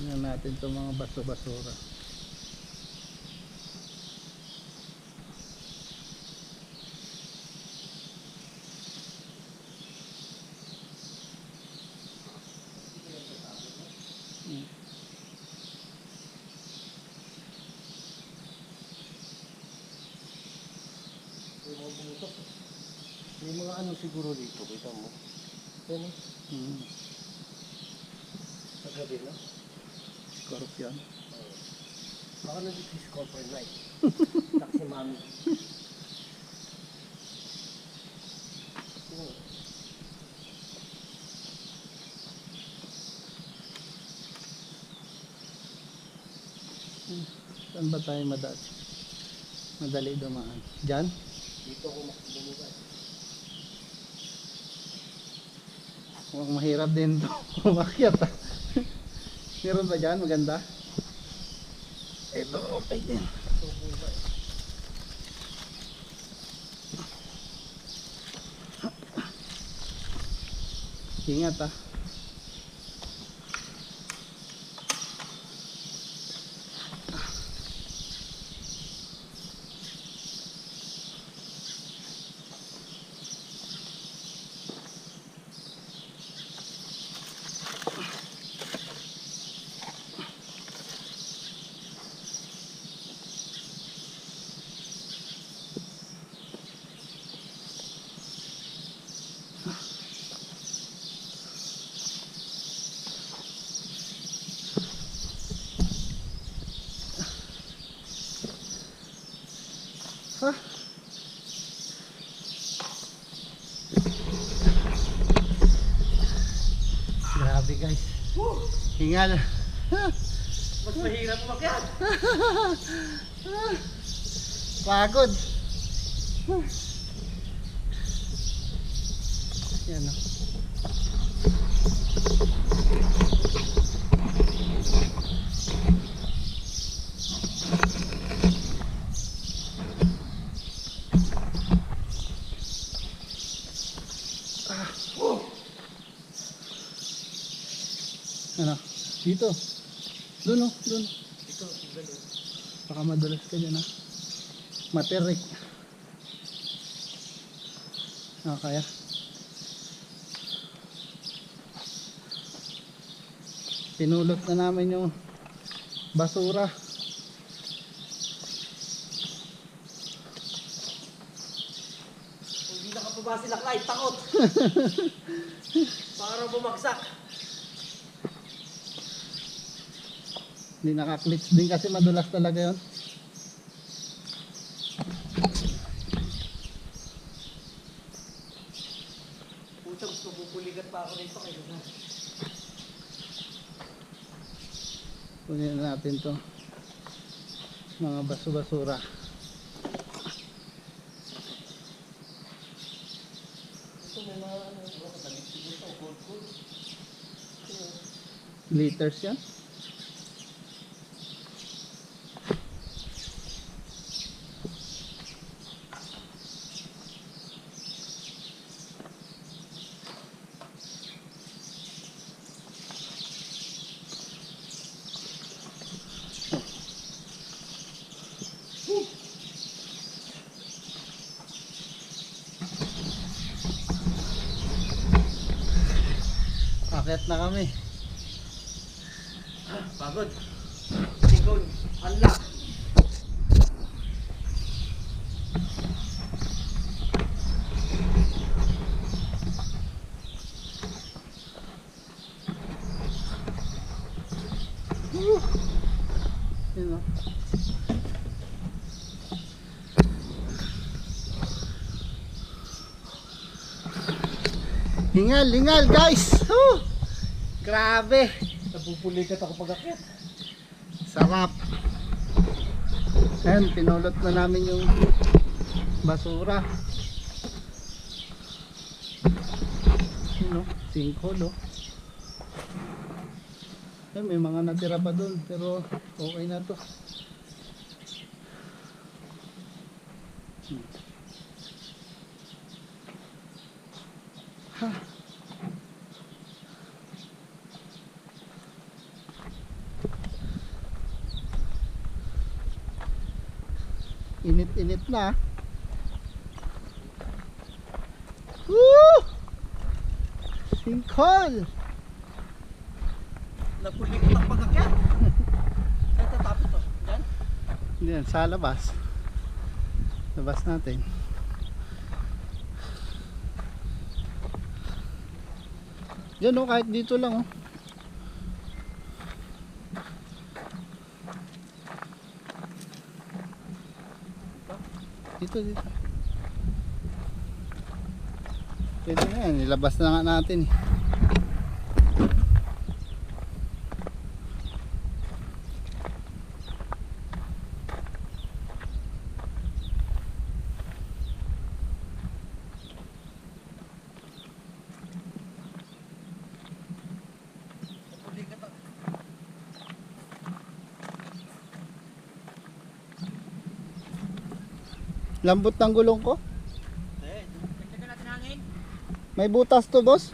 Tingnan natin itong mga baso-basura. May mga ano siguro dito, kita mo. Yan eh. Nagabi na. Korupsyon. Baka nag-discover overnight. Taxi mami. Saan ba tayo madali dumaan? Diyan? Dito ako makikita. Mukhang mahirap din ito. Umakyat ah. Meron ba dyan? Maganda? Ito okay din. Ingat ah. Grabe guys. Hingal. Mas mahirap umakyat. Pagod. Yan o. Ano? Dito. Doon o. Doon. Ito, tignan mo. Baka madulas ka dyan ha. Materik. Kaya. Pinulot na namin yung basura. Kung hindi nakapaba sila Clyde, takot. Para bumagsak. Hindi nakaklits din kasi madulas talaga yun. Puta, mas mabubuligat pa ako rito kayo na. Kunin na natin to mga baso-basura. Ito may mga ano, nakatalit dito, gold. Liters yan. Akit na kami. Pagod. Tingkol, unlock. Yun o. Hingal guys. Grabe. Nabubuligat ako pag-akyat. Sarap. Ayan, pinulot na namin yung basura. Yun o, sinkhole o. Ayan, may mga natira pa dun pero okay na to. Ha. Init-init na. Woo! Singkol! Napuli ko ng pagkakyan. Saan tatapos to? Diyan? Yan, sa labas. Labas natin. Yan oh, kahit dito lang oh. Dito. Pwede na yan, ilabas na nga natin eh. Napuli ka to. Lambot ng gulong ko. Dagdagan natin hangin. May butas to, boss.